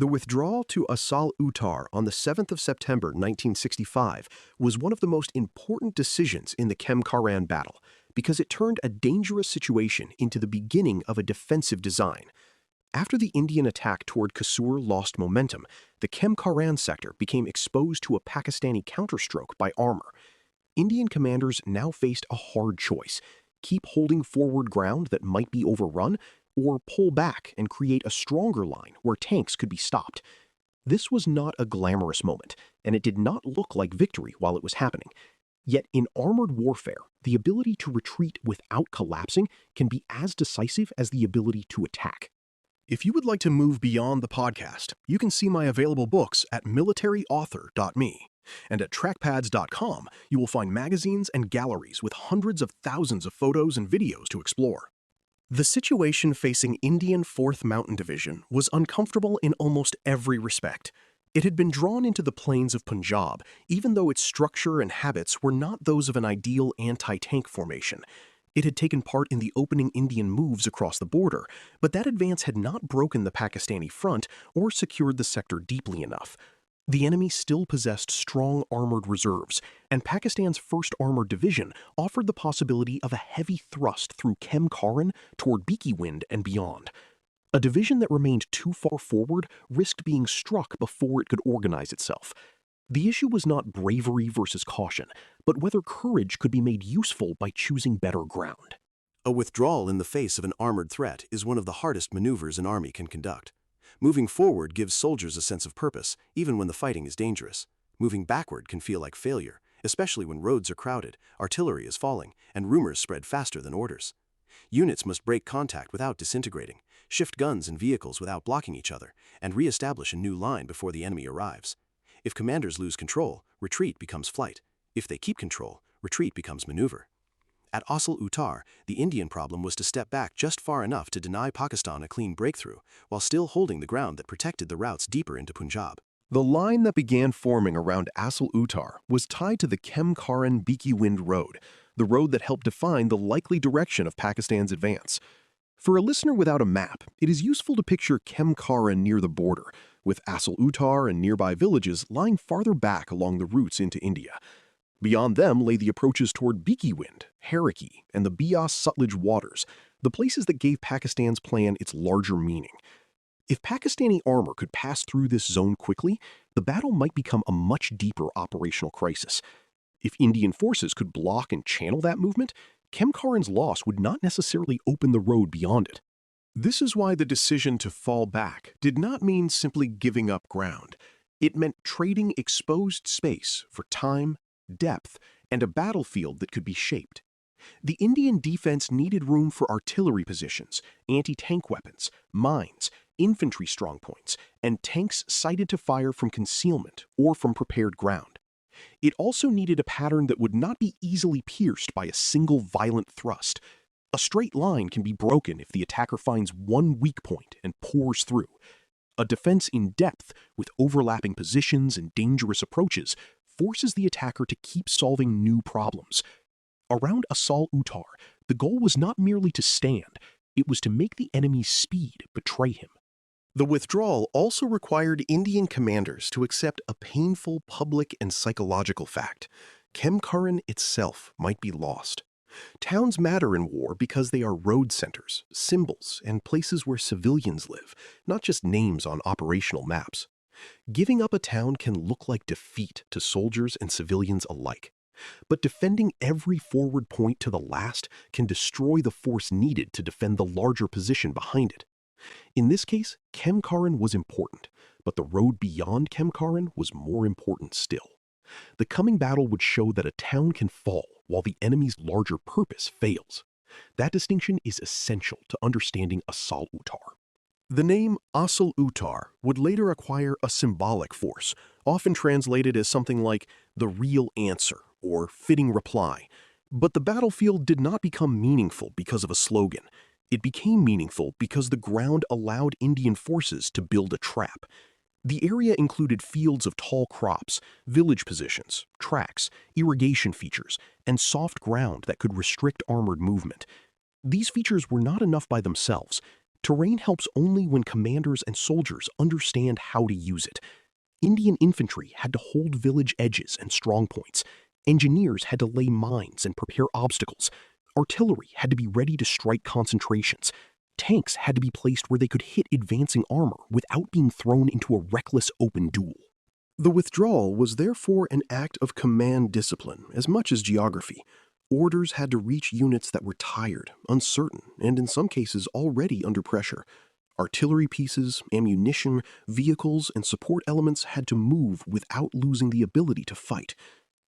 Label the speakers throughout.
Speaker 1: The withdrawal to Asal Uttar on the 7th of September 1965 was one of the most important decisions in the Khem Karan battle because it turned a dangerous situation into the beginning of a defensive design. After the Indian attack toward Kasur lost momentum, the Khem Karan sector became exposed to a Pakistani counterstroke by armor. Indian commanders now faced a hard choice: keep holding forward ground that might be overrun, or pull back and create a stronger line where tanks could be stopped. This was not a glamorous moment, and it did not look like victory while it was happening. Yet in armored warfare, the ability to retreat without collapsing can be as decisive as the ability to attack. If you would like to move beyond the podcast, you can see my available books at militaryauthor.me. And at trackpads.com, you will find magazines and galleries with hundreds of thousands of photos and videos to explore. The situation facing Indian 4th Mountain Division was uncomfortable in almost every respect. It had been drawn into the plains of Punjab, even though its structure and habits were not those of an ideal anti-tank formation. It had taken part in the opening Indian moves across the border, but that advance had not broken the Pakistani front or secured the sector deeply enough. The enemy still possessed strong armored reserves, and Pakistan's 1st Armored Division offered the possibility of a heavy thrust through Khem Karan toward Bhikhiwind and beyond. A division that remained too far forward risked being struck before it could organize itself. The issue was not bravery versus caution, but whether courage could be made useful by choosing better ground.
Speaker 2: A withdrawal in the face of an armored threat is one of the hardest maneuvers an army can conduct. Moving forward gives soldiers a sense of purpose, even when the fighting is dangerous. Moving backward can feel like failure, especially when roads are crowded, artillery is falling, and rumors spread faster than orders. Units must break contact without disintegrating, shift guns and vehicles without blocking each other, and re-establish a new line before the enemy arrives. If commanders lose control, retreat becomes flight. If they keep control, retreat becomes maneuver. At Asal Uttar, the Indian problem was to step back just far enough to deny Pakistan a clean breakthrough, while still holding the ground that protected the routes deeper into Punjab.
Speaker 1: The line that began forming around Asal Uttar was tied to the Khem Karan-Bhikhiwind road, the road that helped define the likely direction of Pakistan's advance. For a listener without a map, it is useful to picture Khem Karan near the border, with Asal Uttar and nearby villages lying farther back along the routes into India. Beyond them lay the approaches toward Bhikhiwind, Haraki, and the Beas-Sutlej waters, the places that gave Pakistan's plan its larger meaning. If Pakistani armor could pass through this zone quickly, the battle might become a much deeper operational crisis. If Indian forces could block and channel that movement, Khem Karan's loss would not necessarily open the road beyond it. This is why the decision to fall back did not mean simply giving up ground. It meant trading exposed space for time, depth, and a battlefield that could be shaped. The Indian defense needed room for artillery positions, anti-tank weapons, mines, infantry strongpoints, and tanks sighted to fire from concealment or from prepared ground. It also needed a pattern that would not be easily pierced by a single violent thrust. A straight line can be broken if the attacker finds one weak point and pours through. A defense in depth, with overlapping positions and dangerous approaches, forces the attacker to keep solving new problems. Around Asal Uttar, the goal was not merely to stand, it was to make the enemy's speed betray him. The withdrawal also required Indian commanders to accept a painful public and psychological fact: Khem Karan itself might be lost. Towns matter in war because they are road centers, symbols, and places where civilians live, not just names on operational maps. Giving up a town can look like defeat to soldiers and civilians alike. But defending every forward point to the last can destroy the force needed to defend the larger position behind it. In this case, Khem Karan was important, but the road beyond Khem Karan was more important still. The coming battle would show that a town can fall while the enemy's larger purpose fails. That distinction is essential to understanding Asal Uttar. The name Asal Uttar would later acquire a symbolic force, often translated as something like the real answer or fitting reply. But the battlefield did not become meaningful because of a slogan. It became meaningful because the ground allowed Indian forces to build a trap. The area included fields of tall crops, village positions, tracks, irrigation features, and soft ground that could restrict armored movement. These features were not enough by themselves. Terrain helps only when commanders and soldiers understand how to use it. Indian infantry had to hold village edges and strongpoints. Engineers had to lay mines and prepare obstacles. Artillery had to be ready to strike concentrations. Tanks had to be placed where they could hit advancing armor without being thrown into a reckless open duel. The withdrawal was therefore an act of command discipline as much as geography. Orders had to reach units that were tired, uncertain, and in some cases already under pressure. Artillery pieces, ammunition, vehicles, and support elements had to move without losing the ability to fight.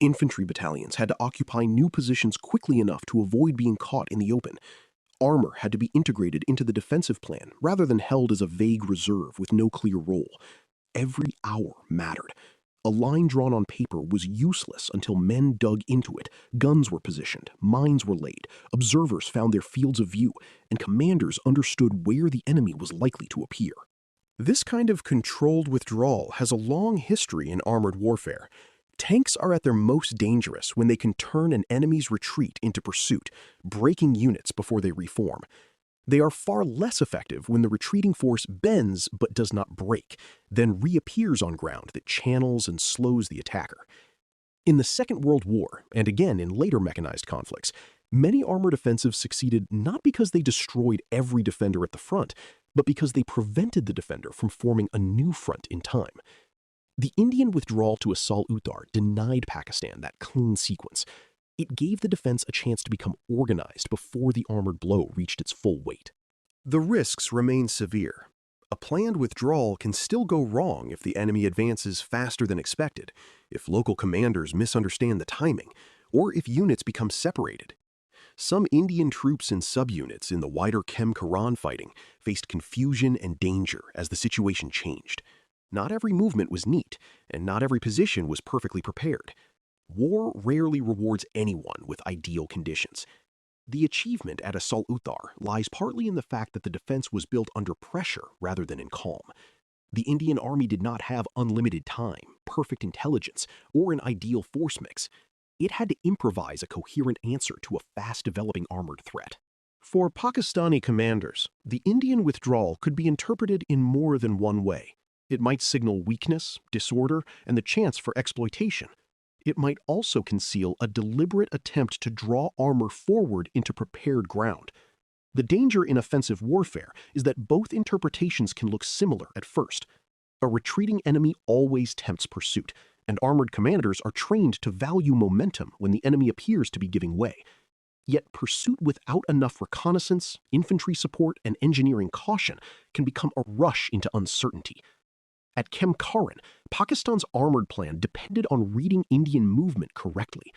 Speaker 1: Infantry battalions had to occupy new positions quickly enough to avoid being caught in the open. Armor had to be integrated into the defensive plan rather than held as a vague reserve with no clear role. Every hour mattered. A line drawn on paper was useless until men dug into it, guns were positioned, mines were laid, observers found their fields of view, and commanders understood where the enemy was likely to appear. This kind of controlled withdrawal has a long history in armored warfare. Tanks are at their most dangerous when they can turn an enemy's retreat into pursuit, breaking units before they reform. They are far less effective when the retreating force bends but does not break, then reappears on ground that channels and slows the attacker. In the Second World War, and again in later mechanized conflicts, many armored offensives succeeded not because they destroyed every defender at the front, but because they prevented the defender from forming a new front in time. The Indian withdrawal to Asal Uttar denied Pakistan that clean sequence. It gave the defense a chance to become organized before the armored blow reached its full weight. The risks remain severe. A planned withdrawal can still go wrong if the enemy advances faster than expected, if local commanders misunderstand the timing, or if units become separated. Some Indian troops and subunits in the wider Khem Karan fighting faced confusion and danger as the situation changed. Not every movement was neat, and not every position was perfectly prepared. War rarely rewards anyone with ideal conditions. The achievement at Asal Uttar lies partly in the fact that the defense was built under pressure rather than in calm. The Indian army did not have unlimited time, perfect intelligence, or an ideal force mix. It had to improvise a coherent answer to a fast-developing armored threat. For Pakistani commanders, the Indian withdrawal could be interpreted in more than one way. It might signal weakness, disorder, and the chance for exploitation. It might also conceal a deliberate attempt to draw armor forward into prepared ground. The danger in offensive warfare is that both interpretations can look similar at first. A retreating enemy always tempts pursuit, and armored commanders are trained to value momentum when the enemy appears to be giving way. Yet pursuit without enough reconnaissance, infantry support, and engineering caution can become a rush into uncertainty. At Khem Karan, Pakistan's armored plan depended on reading Indian movement correctly.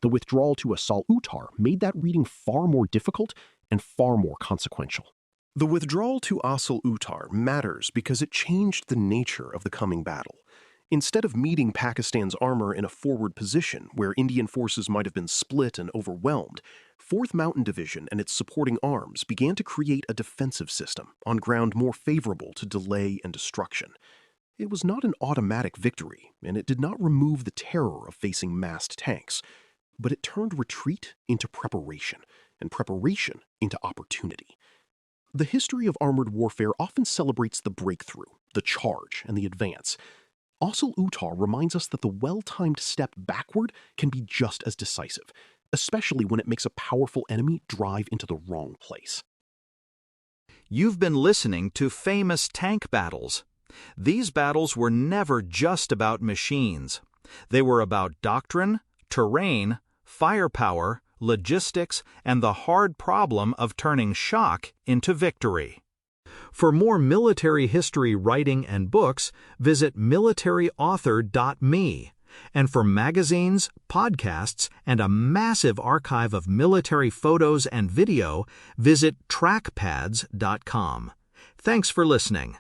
Speaker 1: The withdrawal to Asal Uttar made that reading far more difficult and far more consequential. The withdrawal to Asal Uttar matters because it changed the nature of the coming battle. Instead of meeting Pakistan's armor in a forward position where Indian forces might have been split and overwhelmed, 4th Mountain Division and its supporting arms began to create a defensive system on ground more favorable to delay and destruction. It was not an automatic victory, and it did not remove the terror of facing massed tanks, but it turned retreat into preparation, and preparation into opportunity. The history of armored warfare often celebrates the breakthrough, the charge, and the advance. Asal Uttar reminds us that the well-timed step backward can be just as decisive, especially when it makes a powerful enemy drive into the wrong place.
Speaker 3: You've been listening to Famous Tank Battles. These battles were never just about machines. They were about doctrine, terrain, firepower, logistics, and the hard problem of turning shock into victory. For more military history writing and books, visit militaryauthor.me. And for magazines, podcasts, and a massive archive of military photos and video, visit trackpads.com. Thanks for listening.